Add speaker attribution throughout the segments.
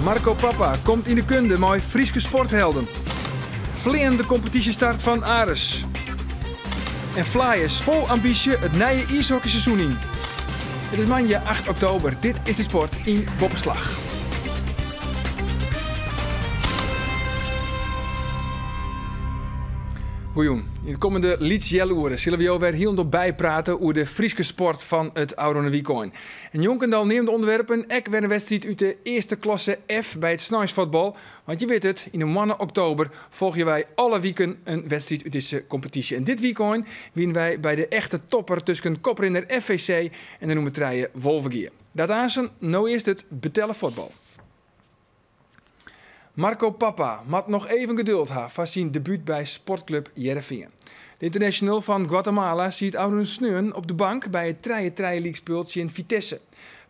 Speaker 1: Marco Pappa komt in de kunde met Frieske sporthelden. Vleende competitiestart van Ares. En Flyers vol ambitie het nieuwe ijshockeyseizoen in. Het is maandag 8 oktober. Dit is de sport in Boppenslag. Goeien. In de komende lietsjelloeren zullen we jou weer heel nog bijpraten over de Frieske sport van het Oude Weekend. En Jonkendal neemt de onderwerpen ook weer een wedstrijd uit de eerste klasse F bij het snijsvoetbal. Want je weet het, in de maanden oktober volgen wij alle weken een wedstrijd uit deze competitie. En dit weekend winnen wij bij de echte topper tussen Koprinner FVC en de nummer 3 Wolvengier. Daarnaast nou eerst het betellen voetbal. Marco Pappa moet nog even geduld hebben voor zijn debuut bij sportclub Heerenveen. De international van Guatemala ziet oude sneun op de bank bij het League-speeltje in Vitesse.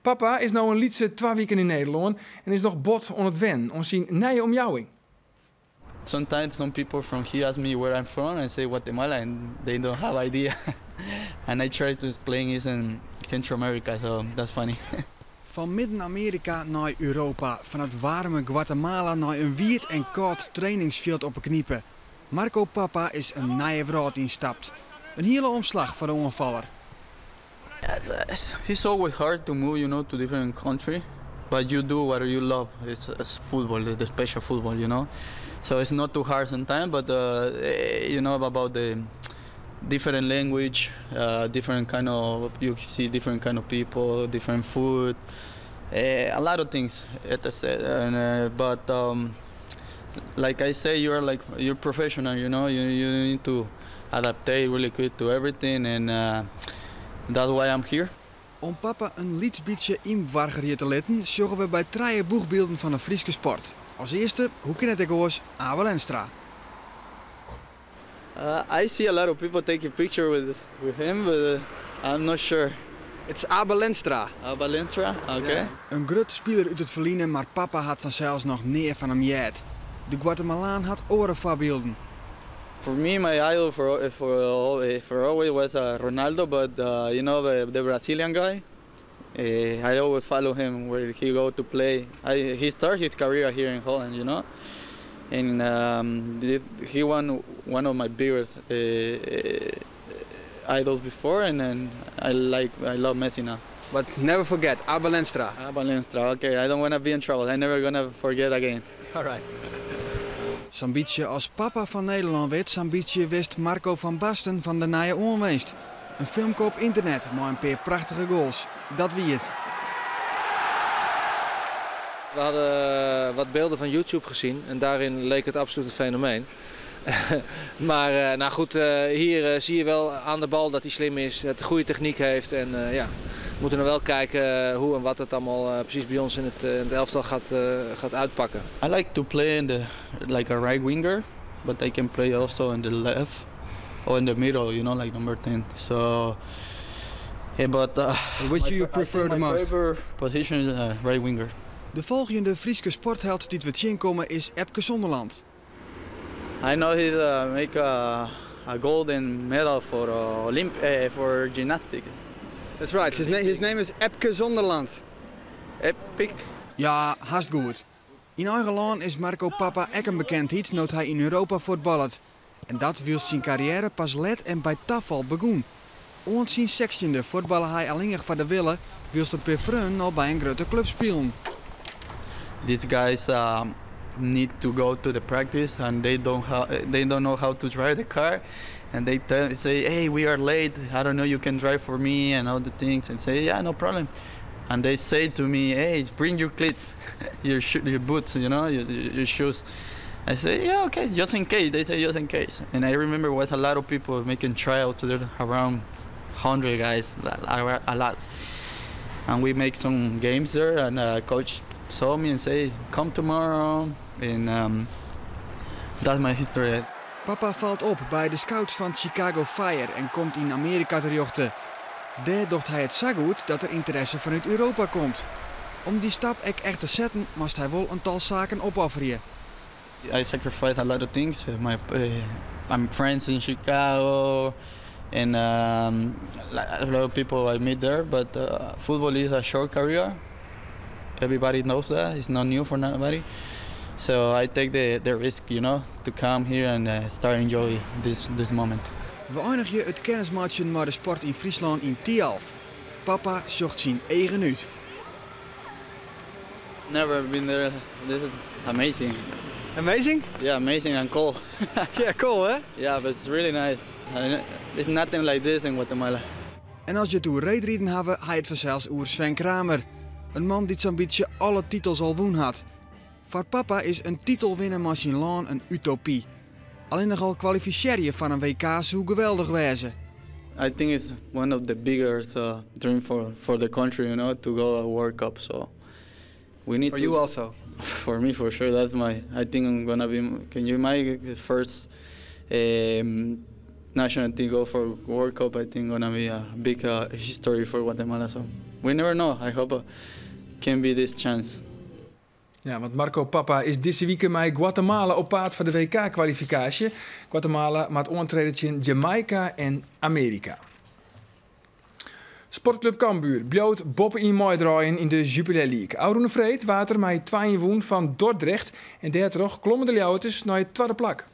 Speaker 1: Pappa is nu een liedse 2 weken in Nederland en is nog bot on het wen om zijn nieuwe omjouwing.
Speaker 2: Sometimes some people from here ask me where I'm from and say Guatemala and they don't have idea. And I try to explain it in Central America, so that's funny.
Speaker 3: Van Midden-Amerika naar Europa, van het warme Guatemala naar een wierd en koud trainingsveld op een kniepen. Marco Pappa is een nieuwe wereld instapt. Een hele omslag voor de ongevaller.
Speaker 2: It's always hard to move, to different country, but you do what you love. It's football, the special football, So it's not too hard sometimes, but about the different language, different kind of, you see different kind of people, different food, a lot of things, etc. But like I say, you're professional, you need to adapt really quick to everything, and that's why I'm here.
Speaker 3: Om Pappa een lietsbietje inwarger te letten, zorgen we bij 3 boegbeelden van de Frieske sport. Als eerste, hoe kan het ook Abel Enstra.
Speaker 2: I see a lot of people taking picture with him, but I'm not sure.
Speaker 3: Het is Abel Enstra.
Speaker 2: Abel Enstra? Okay.
Speaker 3: Ja. Een groot speler uit het verliezen, maar Pappa had vanzelfs nog neer van hem jet. De Guatemalaan had oren voorbeelden.
Speaker 2: For me, my idol for always was Ronaldo, but the Brazilian guy. I always follow him where he go to play. He started his career here in Holland, And he won one of my biggest idols before, and then I love Messi now.
Speaker 3: But never forget, Abel Enstra.
Speaker 2: Abel Enstra, okay, I don't want to be in trouble. I'm never gonna forget again.
Speaker 3: All right. Sambietje als Pappa van Nederland werd, Sambietje wist Marco van Basten van de Nije Onweest. Een filmpje op internet, maar een paar prachtige goals. Dat wie het.
Speaker 4: We hadden wat beelden van YouTube gezien en daarin leek het absoluut een fenomeen. Maar hier zie je wel aan de bal dat hij slim is, dat hij goede techniek heeft. En we moeten nog wel kijken hoe en wat het allemaal precies bij ons in het elftal gaat uitpakken.
Speaker 2: I like to play like a right winger, but I can play also in the left or in the middle, like number 10. So,
Speaker 3: which do you prefer the most?
Speaker 2: My favorite position is right winger.
Speaker 3: De volgende Frieske sportheld die we zien komen is Epke Zonderland.
Speaker 2: I know he make a golden medal for gymnastics.
Speaker 3: That's right. His name is Epke Zonderland.
Speaker 2: Epic.
Speaker 3: Ja, haast goed. In eigen land is Marco Pappa ook een bekendheid, nood hij in Europa voetballet. En dat wil zijn carrière pas let en bij tafel begoen. Ont zijn 16e voetballen hij alleen voor de willen, wilst een per vriend al bij een grote club spelen.
Speaker 2: These guys need to go to the practice and they don't know how to drive the car, and they say, hey, we are late, I don't know, you can drive for me and all the things, and say, yeah, no problem. And they say to me, hey, bring your cleats, your boots, your shoes. I say, yeah, okay, just in case. They say, just in case. And I remember was a lot of people making tryouts there, around 100 guys, a lot. And we make some games there, and coach saw me and say, come tomorrow. And that's my history.
Speaker 3: Pappa valt op bij de scouts van Chicago Fire en komt in Amerika terecht. Daar docht hij het zo goed dat er interesse vanuit Europa komt. Om die stap echt te zetten, moest hij wel een tal zaken opofferen.
Speaker 2: I sacrificed a lot of things. I'm friends in Chicago, and a lot of people I meet there. But football is a short career, everybody knows that. It's not new for nobody. So I take the risk, you know, to come here and start enjoy this moment.
Speaker 3: We eindigen het kennismatchen met de sport in Friesland in Tialf. Papa zocht zijn eigen uit.
Speaker 2: Never been there. This is amazing.
Speaker 3: Amazing?
Speaker 2: Yeah, amazing and cool.
Speaker 3: Ja, cool hè?
Speaker 2: Yeah, but it's really nice. It's nothing like this in Guatemala.
Speaker 3: En als je toe reedrieden hebben, hij het vanzelfs oer Sven Kramer. Een man die zo'n beetje alle titels al woen had. Voor papa is een titel winnen met zijn land een utopie. Alleen nog al kwalificeren van een WK zou geweldig wezen.
Speaker 2: I think it's one of the biggest dream for the country, you know, to go a World Cup. So we need.
Speaker 1: For you also.
Speaker 2: For me, for sure. That's my. I think I'm gonna be. Can you my first national team go for World Cup? I think gonna be a big history for Guatemala. So we never know. I hope can be this chance.
Speaker 1: Ja, want Marco Papa is deze week met Guatemala op paard voor de WK-kwalificatie. Guatemala maakt optreden in Jamaica en Amerika. Sportclub Cambuur bloot boppen in mooi draaien in de Jupiler League. Oude Vreed water met 2 woen van Dordrecht en daardoor klommen de Ljouwters naar het tweede plak.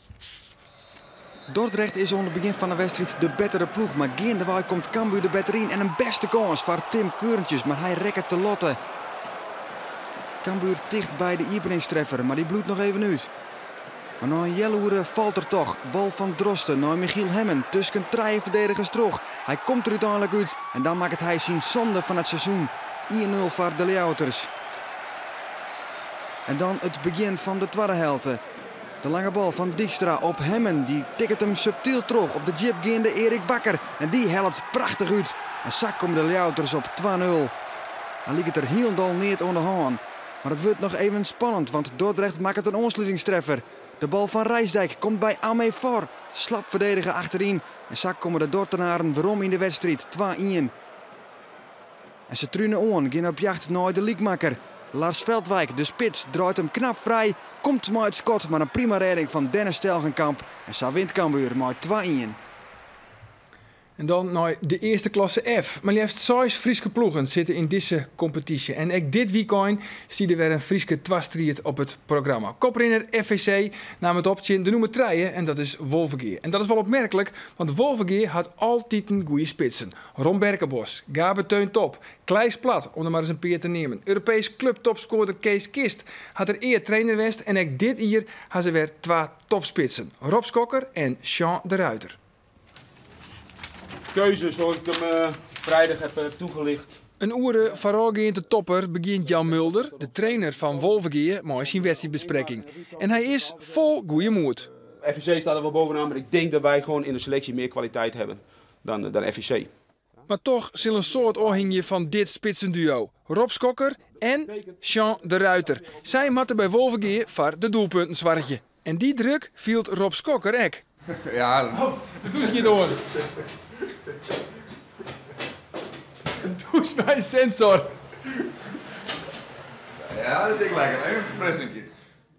Speaker 3: Dordrecht is onder het begin van de wedstrijd de betere ploeg, maar gaandeweg komt Cambuur de beter in en een beste kans voor Tim Keurentjes, maar hij rekt te lotte. Cambuur dicht bij de openingstreffer, maar die bloedt nog even uit. Maar na een jelloere valt er toch. Bal van Drosten naar Michiel Hemmen. Tussen 3 verdedigers terug. Hij komt er uiteindelijk uit en dan maakt hij zijn zonde van het seizoen. 1-0 voor de Ljouters. En dan het begin van de tweede helft. De lange bal van Dijkstra op Hemmen. Die tikt hem subtiel terug op de jib gaande Erik Bakker. En die helpt prachtig uit. En zak komen de Ljouters op 2-0. Dan ligt het er heel niet onder de hand. Maar het wordt nog even spannend, want Dordrecht maakt het een ontsluitingstreffer. De bal van Rijsdijk komt bij Amé voor. Slap verdedigen achterin. En zo komen de Dordtenaren weerom in de wedstrijd. 2-1. En ze truinen aan, gaan op jacht naar de liekmakker. Lars Veldwijk, de spits, draait hem knap vrij. Komt maar het schot, maar een prima redding van Dennis Stelgenkamp. En zo wint Cambuur maar 2-1.
Speaker 1: En dan naar de eerste klasse F. Maar liefst 6 Friese ploegen zitten in deze competitie. En ook dit weekend stiet er weer een Friese twastriet op het programma. Koprenner FVC nam het op de nummer 3 en dat is Wolvengeer. En dat is wel opmerkelijk, want Wolvengeer had altijd een goede spitsen. Ron Berkenbos, Gabe Teun Top, Kleis Plat, om er maar eens een peer te nemen. Europees clubtopscorer Kees Kist had er eer trainer geweest. En ook dit jaar hadden ze weer 2 topspitsen. Rob Skokker en Jean de Ruiter.
Speaker 5: Keuze zoals ik hem vrijdag heb toegelicht.
Speaker 1: Een uur voorafgaande topper begint Jan Mulder, de trainer van Wolvengeer, met zijn wedstrijdbespreking. En hij is vol goede moed.
Speaker 5: FVC staat er wel bovenaan, maar ik denk dat wij gewoon in de selectie meer kwaliteit hebben dan FVC.
Speaker 1: Maar toch zal een soort oorhingje van dit spitsenduo. Rob Skokker en Jean de Ruiter. Zij matten bij Wolvengeer voor de doelpunten zwartje. En die druk viel Rob Skokker ook.
Speaker 6: Ja,
Speaker 1: De douche door. Douche bij sensor.
Speaker 6: ja, dat is lekker. Even een verfrissingje.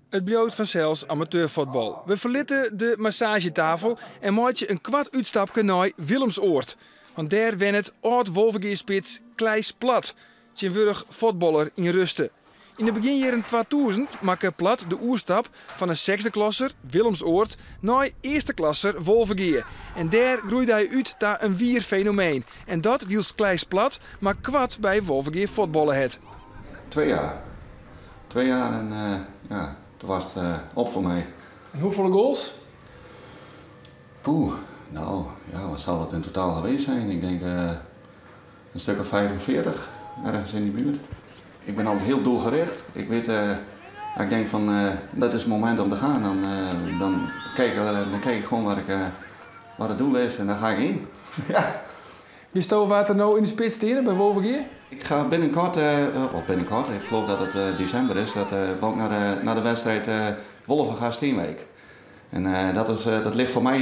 Speaker 1: Het bloot vanzelfs amateurvoetbal. We verlitten de massagetafel en maatje een kwart uitstapje naar Willemsoord. Want daar wen het oud-Wolvengeerspits Kleis Plat. Tjinwurg voetballer in Rusten. In de beginjaren 2000 maakte Plat de oerstap van een 6e klasser, Willemsoord, naar 1e klasser, Wolvengeer. En daar groeide hij uit naar een wier fenomeen. En dat wielst Kleis Plat, maar kwart bij Wolvengeer voetballen het.
Speaker 7: 2 jaar. 2 jaar en ja, toen was het op voor mij.
Speaker 1: En hoeveel goals?
Speaker 7: Poeh, nou ja, wat zal het in totaal geweest zijn? Ik denk een stuk of 45, ergens in die buurt. Ik ben altijd heel doelgericht. Ik weet, ik denk van dat is het moment om te gaan. Dan kijk ik gewoon waar het doel is en dan ga ik in. Ja.
Speaker 1: Wist je wat er nou in de spits steden bij Wolvengeer?
Speaker 7: Ik ga binnenkort, ik geloof dat het december is, dat naar de wedstrijd Wolvenga-Steenwijk. En dat ligt voor mij,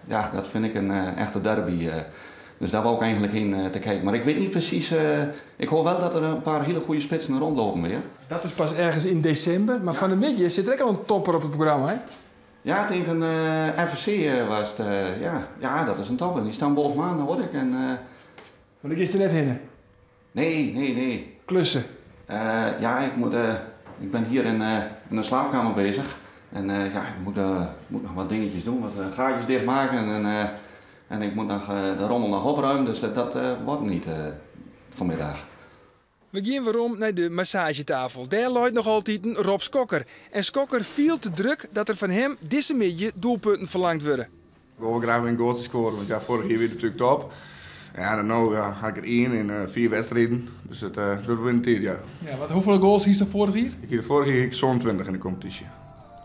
Speaker 7: ja, dat vind ik een echte derby. Dus daar wou ik eigenlijk in te kijken. Maar ik weet niet precies, ik hoor wel dat er een paar hele goede spitsen rondlopen weer.
Speaker 1: Dat is pas ergens in december, maar van de middag zit er ook al een topper op het programma, hè?
Speaker 7: Ja, tegen FVC was het, ja, dat is een topper. Die staan bovenaan, dat hoor ik.
Speaker 1: Want ik is er net in.
Speaker 7: Nee.
Speaker 1: Klussen.
Speaker 7: Ik ben hier in de slaapkamer bezig. En ik moet nog wat dingetjes doen, wat gaatjes dichtmaken. En ik moet nog de rommel nog opruimen, dus dat wordt niet vanmiddag.
Speaker 1: We gaan weer naar de massagetafel. Daar loopt nog altijd een Rob Skokker. En Skokker viel te druk dat er van hem deze middag doelpunten verlangd worden.
Speaker 6: Ik wil graag weer een goal te scoren, want ja, vorig jaar weer natuurlijk top. Ja, en nu had ik er 1 in 4 wedstrijden. Dus dat wordt een tijd, ja.
Speaker 1: Hoeveel goals is er vorig jaar?
Speaker 6: Ik heb vorig jaar zo'n 20 in de competitie.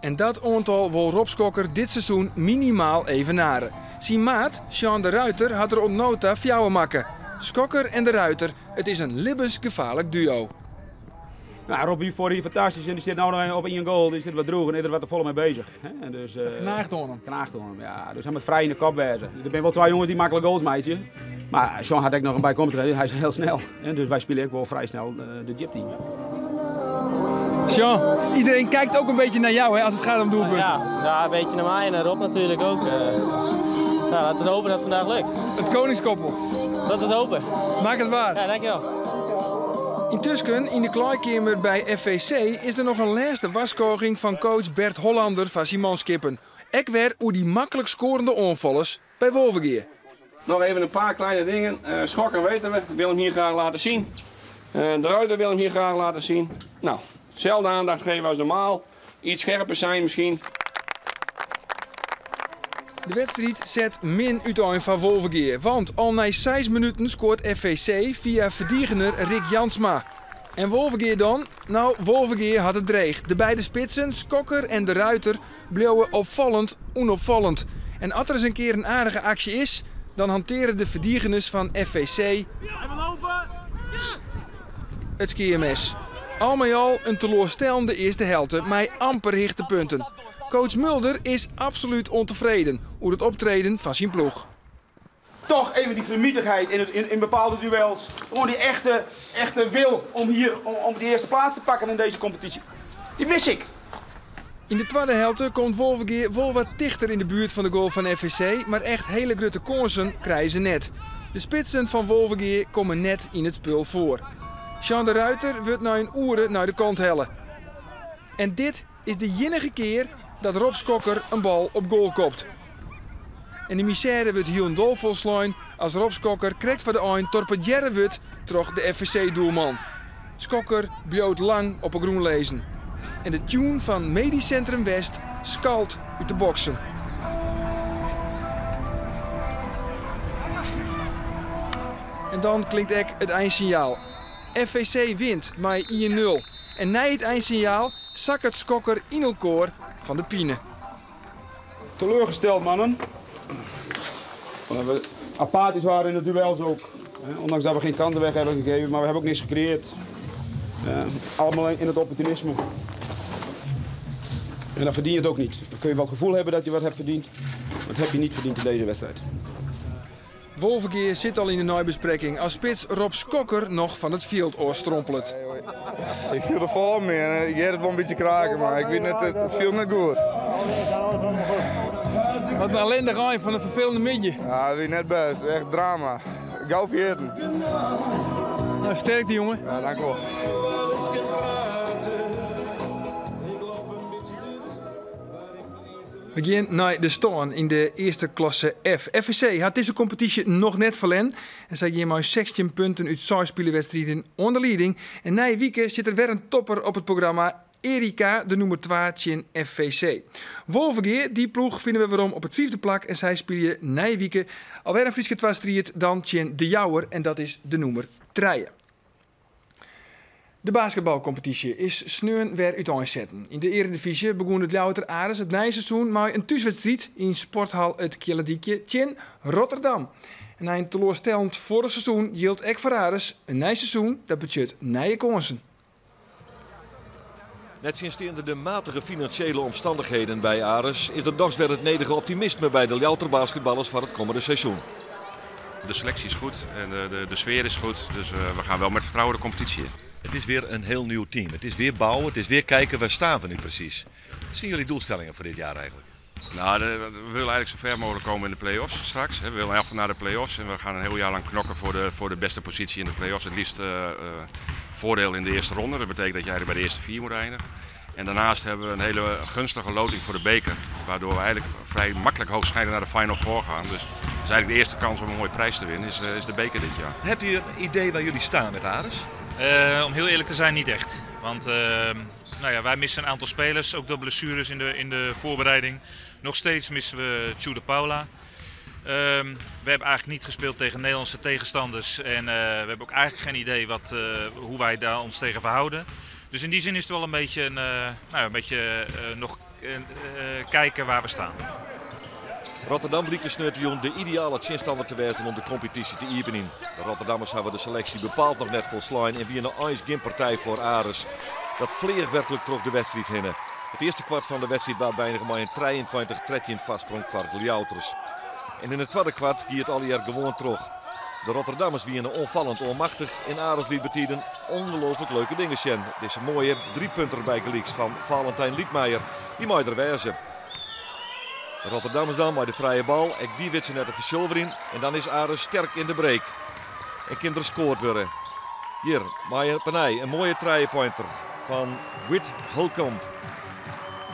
Speaker 1: En dat aantal wil Rob Skokker dit seizoen minimaal evenaren. Zijn maat, Sean de Ruiter, had er ontnota fjouwen makken. Skokker en de Ruiter, het is een levensgevaarlijk duo.
Speaker 5: Nou, Rob wie vorig jaar fantastisch en die zit nu nog op 1 goal. Die zit wat droog en is er wat vol mee bezig. Hè? Dus,
Speaker 1: knaagt aan hem.
Speaker 5: Knaagt aan hem, ja. Dus hij moet vrij in de kop wezen. Er zijn wel 2 jongens die makkelijk goals maken. Maar Sean had ook nog een bijkomstigheid, hij is heel snel. Hè? Dus wij spelen ook wel vrij snel de gypteam.
Speaker 1: Sean, iedereen kijkt ook een beetje naar jou hè, als het gaat om doelpunten.
Speaker 8: Ja, een beetje naar mij en naar Rob natuurlijk ook. Laten we hopen dat het vandaag lukt.
Speaker 1: Het koningskoppel.
Speaker 8: Dat het hopen.
Speaker 1: Maak het waar.
Speaker 8: Ja, dankjewel.
Speaker 1: Intussen, in de kleedkamer bij FVC is er nog een laatste waskoging van coach Bert Hollander van Simonskippen. Ek weer hoe die makkelijk scorende aanvallers bij Wolvergeer.
Speaker 9: Nog even een paar kleine dingen. Schokker weten we, wil hem hier graag laten zien. De Ruiter wil hem hier graag laten zien. Nou, hetzelfde aandacht geven als normaal. Iets scherper zijn misschien.
Speaker 1: De wedstrijd zet min uit van Wolvergeer, want al na 6 minuten scoort FVC via verdediger Rick Jansma. En Wolvergeer dan? Nou, Wolvergeer had het dreig. De beide spitsen, Skokker en de Ruiter, bleven opvallend onopvallend. En als er eens een keer een aardige actie is, dan hanteren de verdedigers van FVC het skeermes. Al met al een teleurstellende eerste helft, met amper hichte punten. Coach Mulder is absoluut ontevreden over het optreden van zijn ploeg.
Speaker 5: Toch even die gemietigheid in bepaalde duels. Gewoon die echte wil om hier om die eerste plaats te pakken in deze competitie. Die mis ik.
Speaker 1: In de tweede helft komt Wolvergeer wel wat dichter in de buurt van de goal van FVC, maar echt hele grote kansen krijgen ze net. De spitsen van Wolvergeer komen net in het spul voor. Sean de Ruiter wordt na een uren naar de kant hellen. En dit is de enige keer dat Rob Skokker een bal op goal kopt. En de misère wordt heel dol volslaan als Rob Skokker krijgt van de eind torpederen wordt terug de FVC-doelman. Skokker bloot lang op een groen lezen. En de tune van Medisch Centrum West skalt uit de boksen. En dan klinkt ook het eindsignaal. FVC wint met 1-0. En na het eindsignaal zakkert Skokker in elkaar van de Piene.
Speaker 5: Teleurgesteld mannen. We apathisch waren in de duels ook. Ondanks dat we geen kanten weg hebben gegeven, maar we hebben ook niks gecreëerd. Allemaal in het opportunisme. En dan verdien je het ook niet. Dan kun je wel het gevoel hebben dat je wat hebt verdiend. Maar dat heb je niet verdiend in deze wedstrijd.
Speaker 1: Wolvergeer zit al in de nabespreking als spits Rob Skokker nog van het veld oorstrompelt.
Speaker 6: Ik viel er vol mee en ik heb het wel een beetje kraken, maar ik weet net, het viel net goed.
Speaker 1: Wat een ellendig eind van een vervelende midje.
Speaker 6: Ja, dat is net best. Echt drama. Gauw vergeten.
Speaker 1: Nou, sterkte jongen.
Speaker 6: Ja, dank u wel.
Speaker 1: We gaan naar de stand in de eerste klasse F. FVC had deze competitie nog net verlen. En zij gaan maar 16 punten uit 6 spelenwedstrijden onder leiding. En na een week zit er weer een topper op het programma. Erika, de nummer 2 in FVC. Wolvergeer, die ploeg vinden we waarom op het 5e plak. En zij spelen na een week alweer een Frieske wedstrijd dan tjen de Jouwer. En dat is de nummer 3. De basketbalcompetitie is sneun weer uiteenzetten. In de Eredivisie begon het Louter Ares het nijseizoen met een thuiswedstrijd in sporthal het Kjelledikje in Rotterdam. En na een teleurstellend vorig seizoen hield ek voor Ares een nijseizoen dat budget nije kansen.
Speaker 10: Net sinds de matige financiële omstandigheden bij Ares is er nog weer het nedige optimisme bij de Louter basketballers van het komende seizoen.
Speaker 11: De selectie is goed en de sfeer is goed, dus we gaan wel met vertrouwen de competitie in.
Speaker 10: Het is weer een heel nieuw team. Het is weer bouwen, het is weer kijken waar staan we nu precies. Wat zijn jullie doelstellingen voor dit jaar eigenlijk?
Speaker 11: Nou, we willen eigenlijk zo ver mogelijk komen in de play-offs straks. We willen echt naar de play-offs en we gaan een heel jaar lang knokken voor de beste positie in de play-offs. Het liefst voordeel in de eerste ronde. Dat betekent dat jij er bij de eerste 4 moet eindigen. En daarnaast hebben we een hele gunstige loting voor de beker. Waardoor we eigenlijk vrij makkelijk hoogstwaarschijnlijk naar de Final Four gaan. Dus dat is eigenlijk de eerste kans om een mooie prijs te winnen, is de beker dit jaar.
Speaker 10: Hebt u een idee waar jullie staan met Ares?
Speaker 12: Om heel eerlijk te zijn, niet echt. Want wij missen een aantal spelers, ook door blessures in de voorbereiding. Nog steeds missen we Tju de Paula. We hebben eigenlijk niet gespeeld tegen Nederlandse tegenstanders. En we hebben ook eigenlijk geen idee hoe wij daar ons tegen verhouden. Dus in die zin is het wel een beetje, kijken waar we staan.
Speaker 10: Rotterdam bleek de Sneution de ideale tegenstander te wijzen om de competitie te openen. De Rotterdammers hebben de selectie bepaald nog net volslaan en wie een ijs-gimpartij voor Ares. Dat vleeg werkelijk terug de wedstrijd heen. Het eerste kwart van de wedstrijd was bijna maar een 23-13 vastsprong voor de Ljouters. En in het tweede kwart ging het alweer gewoon terug. De Rotterdammers wien onvallend onmachtig en Ares liet betieden ongelooflijk leuke dingen zien. Deze mooie 3-punter bij gelijks van Valentijn Liedmeijer, die mij er wijzen. De Rotterdammers dan bij de vrije bal, en die wit ze net een verschil in en dan is Ares sterk in de break. En kinderen scoort worden. Hier, Maya Panay, een mooie try-pointer van Whit Holcomb.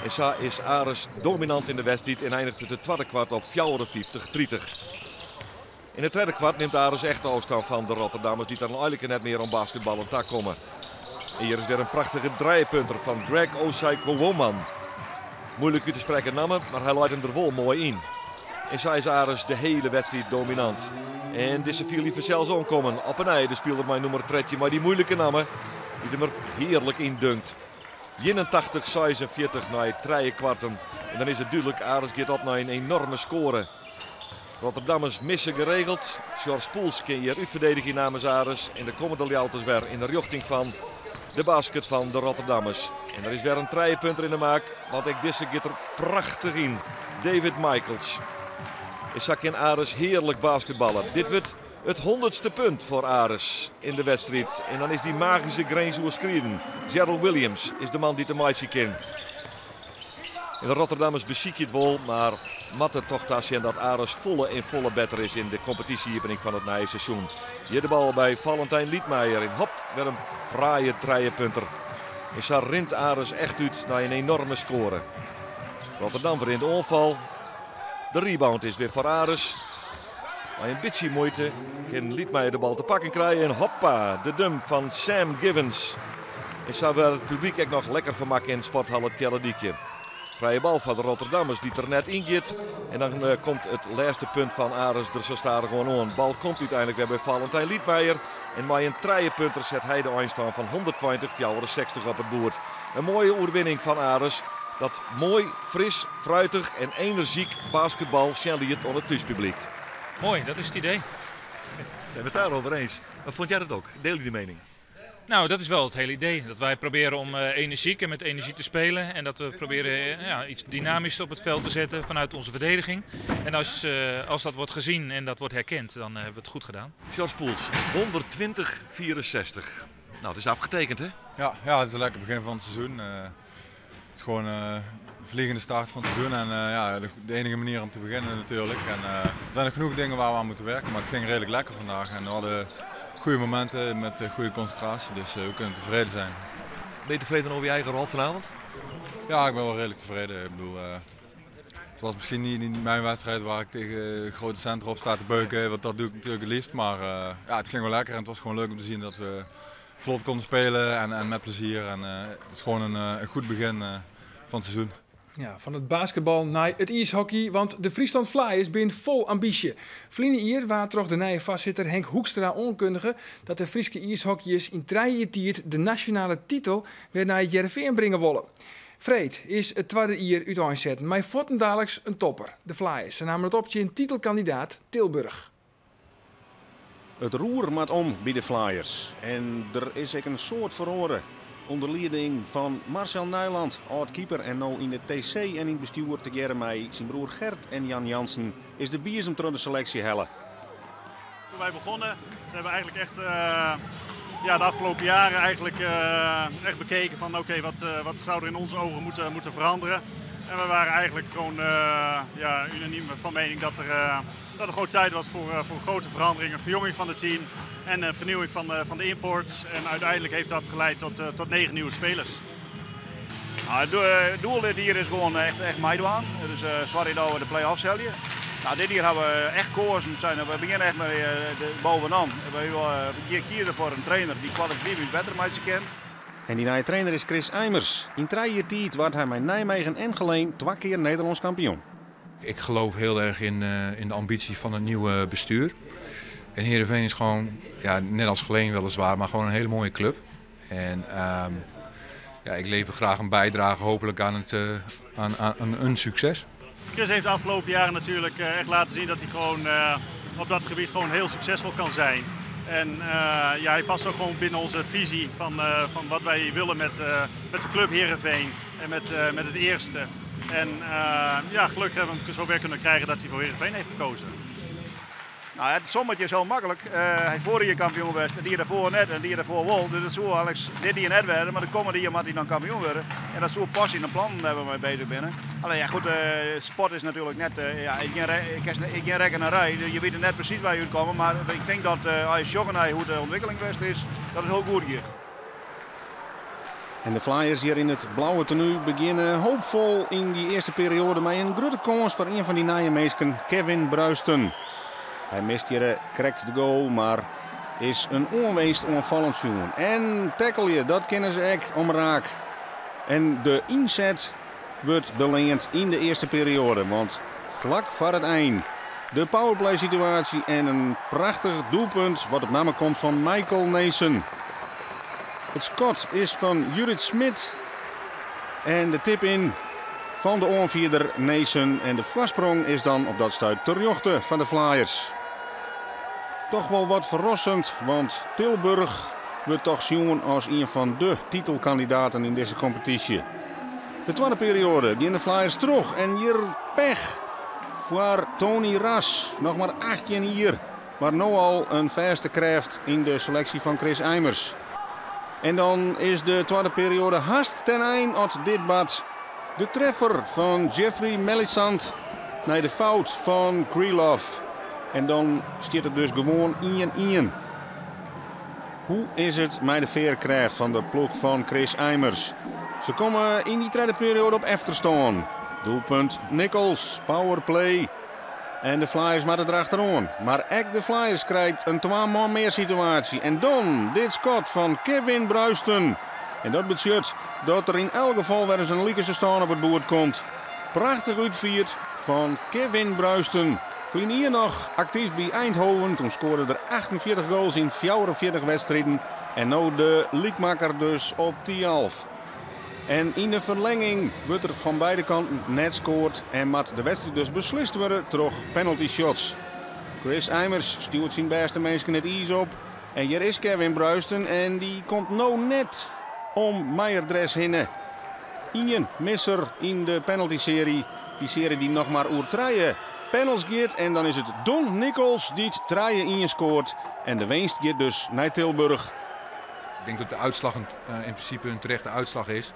Speaker 10: En zo is Ares dominant in de wedstrijd en eindigt het tweede kwart op 54-30. In het tweede kwart neemt Ares echt afstand van de Rotterdammers die dan eigenlijk net meer om basketbal aan tak komen. En hier is weer een prachtige draaipunter van Greg Osai-Kowoman. Moeilijk u te spreken namen, maar hij leidt hem er wel mooi in. En zo is Ares de hele wedstrijd dominant. En deze viel liever zelfs omkomen. Op een ei, de speler mijn nummer 13, maar die moeilijke namen die hem er heerlijk in dunkt. 81-46 na 3 kwarten. En dan is het duidelijk, Ares gaat op naar een enorme score. Rotterdammers missen geregeld. George Poels kan hier uitverdediging namens Ares. En de komen de Ljouters weer in de richting van de basket van de Rotterdammers. En er is weer een 3-punter in de maak. Want ik deze gaat er prachtig in. David Michaels. Is zak in Ares heerlijk basketballen. Dit wordt het 100ste punt voor Ares in de wedstrijd. En dan is die magische grens overschreden. Gerald Williams is de man die de meidje kent. En de Rotterdammers bezieken het wel, maar matten toch dat zien dat Ares volle beter is in de competitieopening van het nieuwe seizoen. Hier de bal bij Valentijn Liedmeijer en hop, weer een fraaie 3-punter. En zo rint Ares echt uit naar een enorme score. Rotterdam weer in de onval. De rebound is weer voor Ares. Maar een beetje moeite kan Liedmeijer de bal te pakken krijgen. En hoppa, de dum van Sam Givens. En zo wil het publiek ook nog lekker vermakken in sporthal het Kellediekje. Vrije bal van de Rotterdammers die er net in gaat. En dan komt het laatste punt van Ares er zo starig gewoon aan. De bal komt uiteindelijk weer bij Valentijn Liedmeijer. En met een 3-punter zet hij de eindstand van 120-64 op het boord. Een mooie overwinning van Ares. Dat mooi, fris, fruitig en energiek basketbal het aan het thuispubliek.
Speaker 12: Mooi, dat is het idee.
Speaker 10: Zijn we het daarover eens? Wat vond jij dat ook? Deel je die mening?
Speaker 12: Nou, dat is wel het hele idee. Dat wij proberen om energiek en met energie te spelen. En dat we proberen iets dynamisch op het veld te zetten vanuit onze verdediging. En als dat wordt gezien en dat wordt herkend, dan hebben we het goed gedaan.
Speaker 10: George Poels, 120-64. Nou, het is afgetekend, hè?
Speaker 13: Ja, het is een lekker begin van het seizoen. Het is gewoon een vliegende start van het seizoen. En de enige manier om te beginnen natuurlijk. En, er zijn nog genoeg dingen waar we aan moeten werken, maar het ging redelijk lekker vandaag. En we hadden goede momenten met goede concentratie, dus we kunnen tevreden zijn.
Speaker 10: Ben je tevreden over je eigen rol vanavond?
Speaker 13: Ja, ik ben wel redelijk tevreden. Ik bedoel, het was misschien niet mijn wedstrijd waar ik tegen grote centra op sta te beuken, want dat doe ik natuurlijk het liefst. Maar het ging wel lekker en het was gewoon leuk om te zien dat we vlot konden spelen en met plezier. En, het is gewoon een goed begin van het seizoen.
Speaker 1: Ja, van het basketbal naar het ijshockey, want de Friesland Flyers zijn vol ambitie. Vliene hier waar toch de nieuwe vastzitter Henk Hoekstra onkundige dat de Friese ijshockeyers in 3 jaar tijd de nationale titel weer naar het Jereveen brengen willen. Freed is het tweede jaar uiteenzetten, maar votten dadelijk een topper, de Flyers. Ze namen het op in titelkandidaat Tilburg.
Speaker 14: Het roer maakt om bij de Flyers en er is ook een soort verhoren. Onder leiding van Marcel Nijland, oud-keeper en nu in de TC en in het bestuur tegemoet met zijn broer Gert en Jan Jansen, is de biersem door de selectie helle.
Speaker 15: Toen wij begonnen, hebben we eigenlijk echt de afgelopen jaren echt bekeken van oké, wat zou er in onze ogen moeten veranderen. En we waren eigenlijk gewoon unaniem van mening dat er gewoon tijd was voor grote veranderingen, verjonging van het team en vernieuwing van de imports. En uiteindelijk heeft dat geleid tot 9 nieuwe spelers.
Speaker 16: Nou, het doel dit hier is gewoon echt meedoen. Dus sorry dat we de play-offs halen. Nou, dit hier hebben we echt gekozen. We beginnen echt met bovenaan. We kiezen voor een trainer die kwalitatief beter met ze kent.
Speaker 14: En die nieuwe trainer is Chris Eimers. In 3 jaar tijd werd hij met Nijmegen en Geleen 2 keer Nederlands kampioen.
Speaker 17: Ik geloof heel erg in de ambitie van het nieuwe bestuur. En Heerenveen is gewoon, net als Geleen weliswaar, maar gewoon een hele mooie club. En ik lever graag een bijdrage hopelijk aan een succes.
Speaker 15: Chris heeft de afgelopen jaren natuurlijk echt laten zien dat hij gewoon op dat gebied gewoon heel succesvol kan zijn. En hij past ook gewoon binnen onze visie van wat wij willen met de club Heerenveen en met het eerste. En gelukkig hebben we hem zover kunnen krijgen dat hij voor Heerenveen heeft gekozen.
Speaker 16: Nou, het sommetje is heel makkelijk. Hij vorig jaar kampioen werd, die daarvoor net en die daarvoor wel. Dus dat zou Alex dit jaar net werden, maar de komende jaar moet hij dan kampioen worden. En dat zou passie en plan hebben we mee bezig binnen. Alleen goed, sport is natuurlijk net, ik geen rekkenerij. Je weet net precies waar je uitkomt, maar ik denk dat als je joggen naar hoe de ontwikkeling geweest is, dat het heel goed gaat.
Speaker 14: En de Flyers hier in het blauwe tenue beginnen hoopvol in die eerste periode met een grote kans voor een van die Nijmeesken, Kevin Bruisten. Hij mist hier correct de goal, maar is een onweest onvallend jongen. En tackle je, dat kennen ze echt om raak. En de inzet wordt beleend in de eerste periode, want vlak voor het eind de powerplay situatie en een prachtig doelpunt wat op naam komt van Michael Neesen. Het schot is van Judith Smit en de tip in van de aanvierder Neesen. En de voorsprong is dan op dat stuit ter jochte van de Flyers. Toch wel wat verrassend, want Tilburg wordt toch zien als een van de titelkandidaten in deze competitie. De tweede periode gaan de Flyers terug en hier pech voor Tony Ras. Nog maar 18 hier, maar nu al een vaste kracht in de selectie van Chris Eimers. En dan is de tweede periode haast ten einde uit dit bad. De treffer van Jeffrey Melisand naar de fout van Krylov. En dan staat het dus gewoon 1-1. Hoe is het met de veerkracht van de ploeg van Chris Eimers? Ze komen in die tweede periode op efterstaan. Doelpunt Nichols, powerplay. En de Flyers moeten erachteraan. Maar ook de Flyers krijgt een 2 man meer situatie. En dan dit schot van Kevin Bruisten. En dat betekent dat er in elk geval weer eens een Liekerse staan op het boord komt. Prachtig uitvierd van Kevin Bruisten. Vlien hier nog actief bij Eindhoven. Toen scoorde er 48 goals in 44 wedstrijden. En nu de liekmaker dus op 10-11. En in de verlenging wordt er van beide kanten net scoort. En moet de wedstrijd dus beslist worden door penalty shots. Chris Eimers stuurt zijn beste mensen het ijs op. En hier is Kevin Bruisten. En die komt nou net om Meijerdres heen. Ien misser in de penalty-serie. Die serie die nog maar oer 3 panels gaat. En dan is het Don Nichols die het 3 in scoort. En de winst gaat dus naar Tilburg.
Speaker 17: Ik denk dat de uitslag in principe een terechte uitslag is.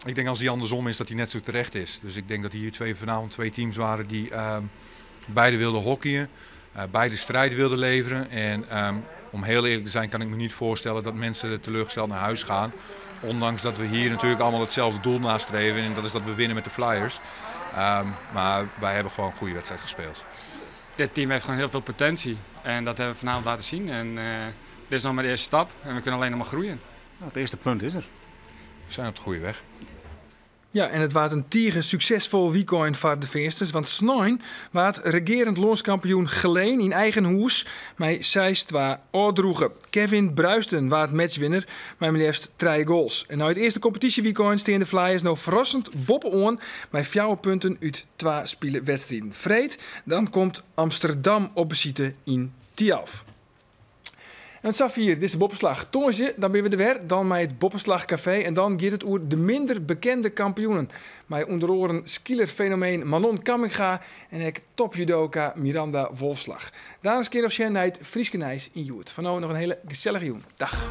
Speaker 17: Ik denk als die andersom is dat die net zo terecht is. Dus ik denk dat hier vanavond twee teams waren die beide wilden hockeyen. Beide strijd wilden leveren. En om heel eerlijk te zijn kan ik me niet voorstellen dat mensen teleurgesteld naar huis gaan. Ondanks dat we hier natuurlijk allemaal hetzelfde doel nastreven. En dat is dat we winnen met de Flyers. Maar wij hebben gewoon een goede wedstrijd gespeeld.
Speaker 18: Dit team heeft gewoon heel veel potentie. En dat hebben we vanavond laten zien. En dit is nog maar de eerste stap. En we kunnen alleen nog maar groeien.
Speaker 14: Nou, het eerste punt is er.
Speaker 17: We zijn op de goede weg.
Speaker 1: Ja, en het was een tiege succesvol weekend voor de feesters. Want Sneun was regerend landskampioen Geleen in eigen hoes. Met 6-2 oordroegen. Kevin Bruisten was matchwinner met maar liefst 3 goals. En na het eerste competitieweekend staan de Flyers nou verrassend boppen aan. Met 4 punten uit 2 spelen wedstrijden. Vreed, dan komt Amsterdam op bezieten in Tialf. En Safir, dit is de Boppenslag. Tonsje, dan ben we er weer. Dan met het Boppenslagcafé. En dan gaat het over de minder bekende kampioenen. Met onder oren skielerfenomeen Manon Kamminga en ik topjudoka Miranda Wolfslag. Daarna keer nog naar het Frieske Nijs in Joert. Van nou nog een hele gezellige joen. Dag.